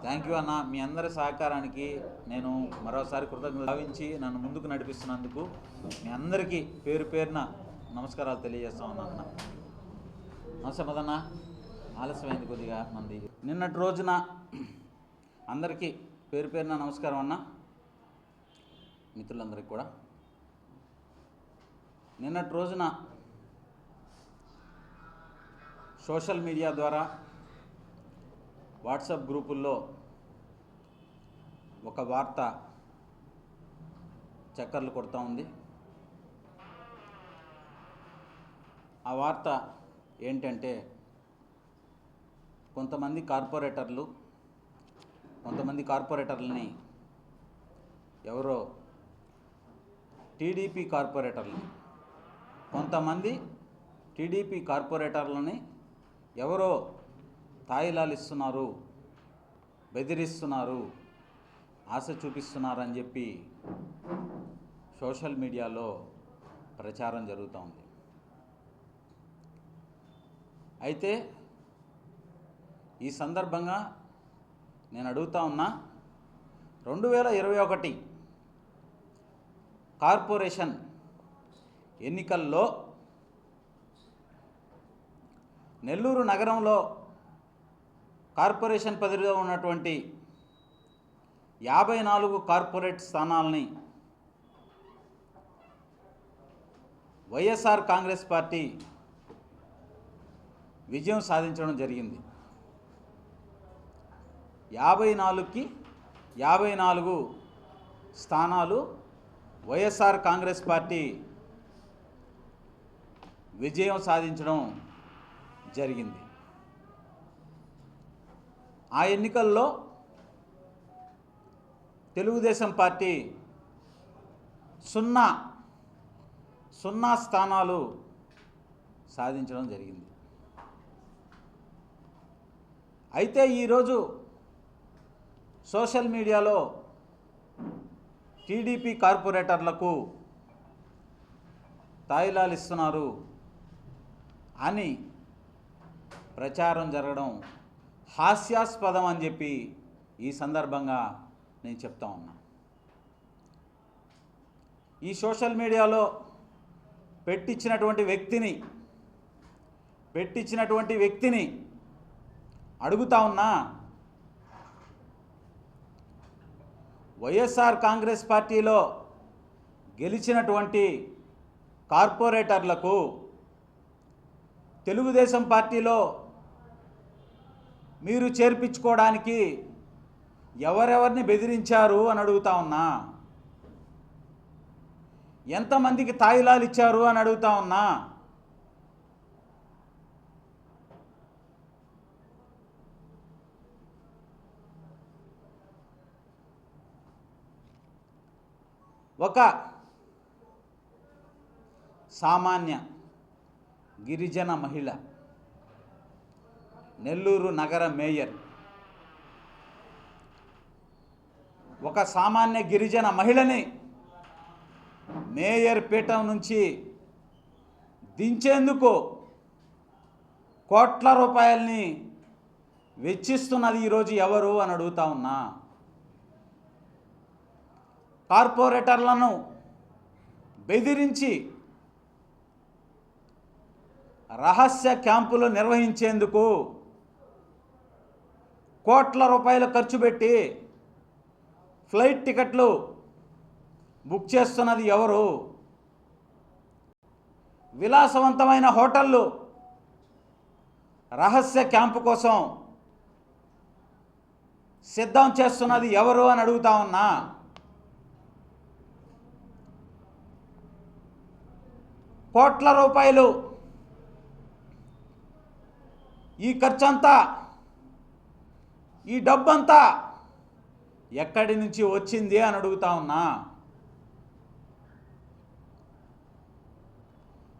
Thank you అన్న. మీ అందరి సహకారానికి నేను మరోసారి కృతజ్ఞత భావించి నన్ను ముందుకు నడిపిస్తున్నందుకు మీ అందరికీ పేరు పేరున నమస్కారాలు తెలియజేస్తా ఉన్నా అన్న. నమస్తే మదన్న, ఆలస్యమైంది కొద్దిగా మంది. నిన్నటి రోజున అందరికీ పేరు పేరున నమస్కారం అన్న. మిత్రులందరికీ కూడా నిన్నటి రోజున సోషల్ మీడియా ద్వారా వాట్సాప్ గ్రూపుల్లో ఒక వార్త చక్కర్లు కొడుతూ ఉంది. ఆ వార్త ఏంటంటే, కొంతమంది కార్పొరేటర్లని ఎవరో టీడీపీ కార్పొరేటర్లని ఎవరో తాయిలాలిస్తున్నారు, బెదిరిస్తున్నారు, ఆశ చూపిస్తున్నారని చెప్పి సోషల్ మీడియాలో ప్రచారం జరుగుతూ ఉంది. అయితే ఈ సందర్భంగా నేను అడుగుతా ఉన్నా, 2021 కార్పొరేషన్ ఎన్నికల్లో నెల్లూరు నగరంలో కార్పొరేషన్ పరిధిలో ఉన్నటువంటి 54 కార్పొరేట్ స్థానాలని వైఎస్ఆర్ కాంగ్రెస్ పార్టీ విజయం సాధించడం జరిగింది. 54కి 54 స్థానాలు వైఎస్ఆర్ కాంగ్రెస్ పార్టీ విజయం సాధించడం జరిగింది. ఆ ఎన్నికల్లో తెలుగుదేశం పార్టీ 0 స్థానాలు సాధించడం జరిగింది. అయితే ఈరోజు సోషల్ మీడియాలో టీడీపీ కార్పొరేటర్లకు తాయిలాలిస్తున్నారు అని ప్రచారం జరగడం హాస్యాస్పదం అని చెప్పి ఈ సందర్భంగా నేను చెప్తా ఉన్నా. ఈ సోషల్ మీడియాలో పెట్టించినటువంటి వ్యక్తిని అడుగుతా ఉన్నా, వైఎస్ఆర్ కాంగ్రెస్ పార్టీలో గెలిచినటువంటి కార్పొరేటర్లకు తెలుగుదేశం పార్టీలో మీరు చేర్పించుకోవడానికి ఎవరెవరిని బెదిరించారు అని అడుగుతా ఉన్నా. ఎంతమందికి తాయిలాలు ఇచ్చారు అని అడుగుతా ఉన్నా. ఒక సామాన్య గిరిజన మహిళ, నెల్లూరు నగర మేయర్, ఒక సామాన్య గిరిజన మహిళని మేయర్ పీఠం నుంచి దించేందుకు కోట్ల రూపాయల్ని వెచ్చిస్తున్నది ఈరోజు ఎవరు అని అడుగుతా ఉన్నా. కార్పొరేటర్లను బెదిరించి రహస్య క్యాంపులు నిర్వహించేందుకు కోట్ల రూపాయలు ఖర్చు పెట్టి ఫ్లైట్ టికెట్లు బుక్ చేస్తున్నది ఎవరు? విలాసవంతమైన హోటళ్ళు రహస్య క్యాంపు కోసం సిద్ధం చేస్తున్నది ఎవరు అని అడుగుతా ఉన్నా. కోట్ల రూపాయలు ఈ ఖర్చంతా, ఈ డబ్బంతా ఎక్కడి నుంచి వచ్చింది అని అడుగుతా ఉన్నా.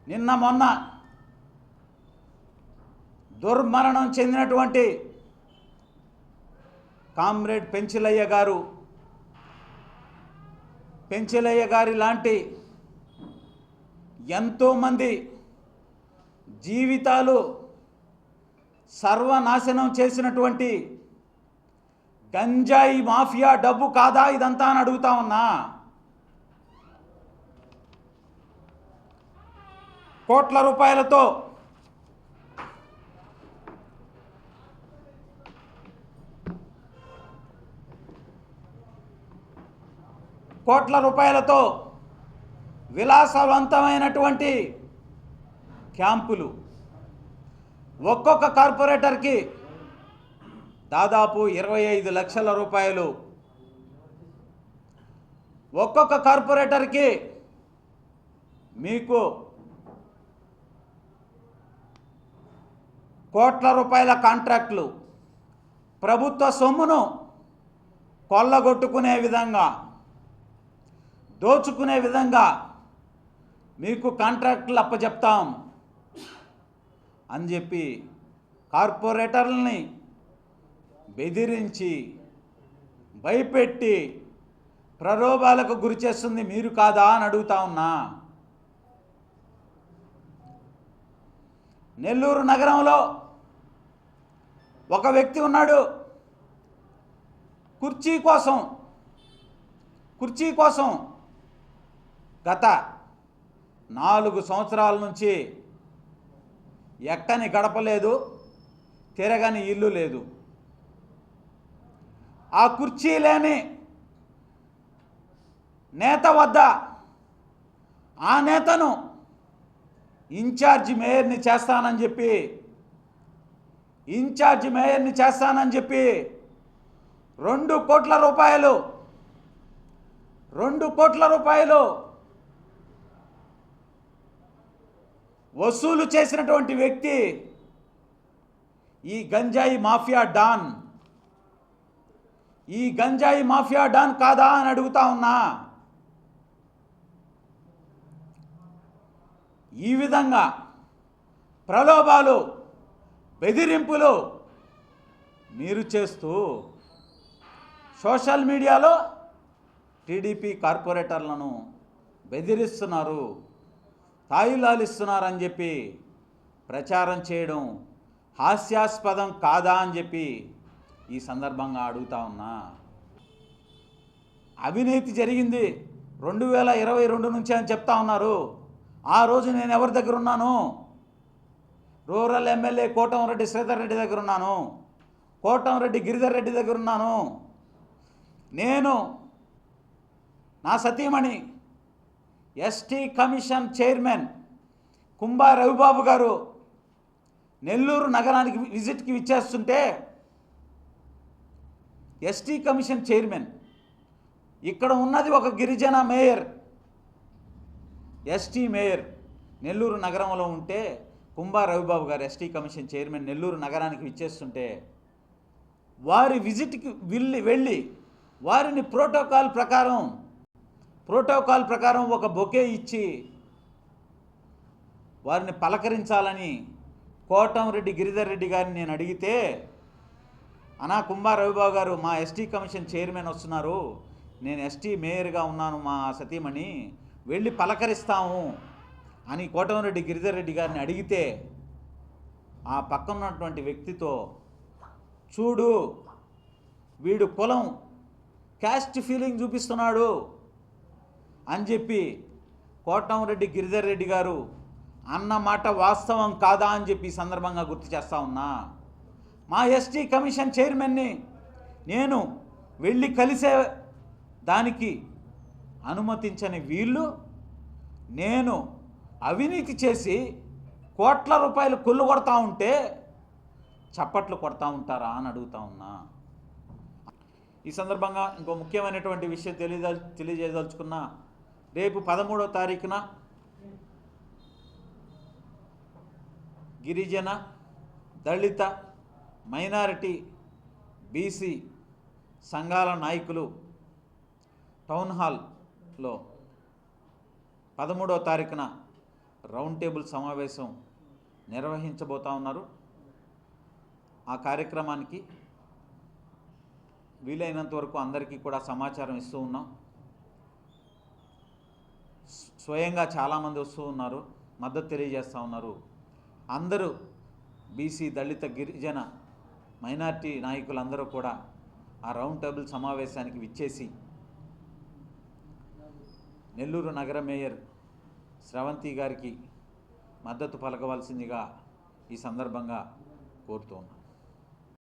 నిన్న మొన్న దుర్మరణం చెందినటువంటి కామ్రేడ్ పెంచిలయ్య గారి లాంటి ఎంతోమంది జీవితాలు సర్వనాశనం చేసినటువంటి గంజాయి మాఫియా డబ్బు కాదా ఇదంతా అని అడుగుతా ఉన్నా. కోట్ల రూపాయలతో విలాసవంతమైనటువంటి క్యాంపులు ఒక్కొక్క కార్పొరేటర్కి దాదాపు 25 లక్షల రూపాయలు. ఒక్కొక్క కార్పొరేటర్కి మీకు కోట్ల రూపాయల కాంట్రాక్టులు, ప్రభుత్వ సొమ్మును కొల్లగొట్టుకునే విధంగా, దోచుకునే విధంగా మీకు కాంట్రాక్టులు అప్పచెప్తాం అని చెప్పి కార్పొరేటర్లని బెదిరించి భయపెట్టి ప్రలోభాలకు గురి చేస్తుంది మీరు కాదా అని అడుగుతా ఉన్నా. నెల్లూరు నగరంలో ఒక వ్యక్తి ఉన్నాడు. కుర్చీ కోసం గత 4 సంవత్సరాల నుంచి ఎక్కని గడప లేదు, తిరగని ఇల్లు లేదు. ఆ కుర్చీ లేని నేత వద్ద ఆ నేతను ఇన్ఛార్జి మేయర్ని చేస్తానని చెప్పి 2 కోట్ల రూపాయలు వసూలు చేసినటువంటి వ్యక్తి ఈ గంజాయి మాఫియా డాన్ కాదా అని అడుగుతా ఉన్నా. ఈ విధంగా ప్రలోభాలు, బెదిరింపులు మీరు చేస్తూ సోషల్ మీడియాలో టీడీపీ కార్పొరేటర్లను బెదిరిస్తున్నారు, తాయిలాలిస్తున్నారని చెప్పి ప్రచారం చేయడం హాస్యాస్పదం కాదా అని చెప్పి ఈ సందర్భంగా అడుగుతా ఉన్నా. అవినీతి జరిగింది 2022 నుంచి అని చెప్తా ఉన్నారు. ఆ రోజు నేను ఎవరి దగ్గర ఉన్నాను? రూరల్ ఎమ్మెల్యే కోటంరెడ్డి శ్రీధర్ రెడ్డి దగ్గర ఉన్నాను, కోటంరెడ్డి గిరిధర్ రెడ్డి దగ్గర ఉన్నాను. నేను, నా సతీమణి ST commission chairman Kumbha Ravibabu గారు నెల్లూరు నగరానికి విజిట్కి విచ్చేస్తుంటే, ఎస్టీ కమిషన్ చైర్మన్, ఇక్కడ ఉన్నది ఒక గిరిజన మేయర్, ఎస్టీ మేయర్ నెల్లూరు నగరంలో ఉంటే కుంభా రవిబాబు గారు ఎస్టీ కమిషన్ చైర్మన్ నెల్లూరు నగరానికి విచ్చేస్తుంటే వారి విజిట్కి వెళ్ళి వారిని ప్రోటోకాల్ ప్రకారం ఒక బొకే ఇచ్చి వారిని పలకరించాలని కోటంరెడ్డి గిరిధర్ రెడ్డి గారిని నేను అడిగితే, అనా కుంభా రవిబాబు గారు మా ఎస్టీ కమిషన్ చైర్మన్ వస్తున్నారు, నేను ఎస్టీ మేయర్గా ఉన్నాను, మా సతీమణి వెళ్ళి పలకరిస్తాము అని కోటంరెడ్డి గిరిధర్ రెడ్డి గారిని అడిగితే, ఆ పక్కన ఉన్నటువంటి వ్యక్తితో, చూడు వీడు కులం క్యాస్ట్ ఫీలింగ్ చూపిస్తున్నాడు అని చెప్పి కోటంరెడ్డి గిరిధర్ రెడ్డి గారు అన్న మాట వాస్తవం కాదా అని చెప్పి ఈ సందర్భంగా గుర్తు చేస్తా ఉన్నా. మా ఎస్టీ కమిషన్ చైర్మన్ని నేను వెళ్ళి కలిసే దానికి అనుమతించని వీళ్ళు, నేను అవినీతి చేసి కోట్ల రూపాయలు కొల్లు కొడతా ఉంటే చప్పట్లు కొడతా ఉంటారా అని అడుగుతా ఉన్నా. ఈ సందర్భంగా ఇంకో ముఖ్యమైనటువంటి విషయం తెలియజేయదలుచుకున్నా. రేపు 13వ తారీఖున గిరిజన, దళిత, మైనారిటీ, బీసీ సంఘాల నాయకులు టౌన్ హాల్లో 13వ తారీఖున రౌండ్ టేబుల్ సమావేశం నిర్వహించబోతా ఉన్నారు. ఆ కార్యక్రమానికి వీలైనంత వరకు అందరికీ కూడా సమాచారం ఇస్తూ ఉన్నాం. స్వయంగా చాలామంది వస్తూ ఉన్నారు, మద్దతు తెలియజేస్తూ ఉన్నారు. అందరూ బీసీ, దళిత, గిరిజన, మైనార్టీ నాయకులందరూ కూడా ఆ రౌండ్ టేబుల్ సమావేశానికి విచ్చేసి నెల్లూరు నగర మేయర్ స్రవంతి గారికి మద్దతు పలకవలసిందిగా ఈ సందర్భంగా కోరుతూ ఉన్నాను.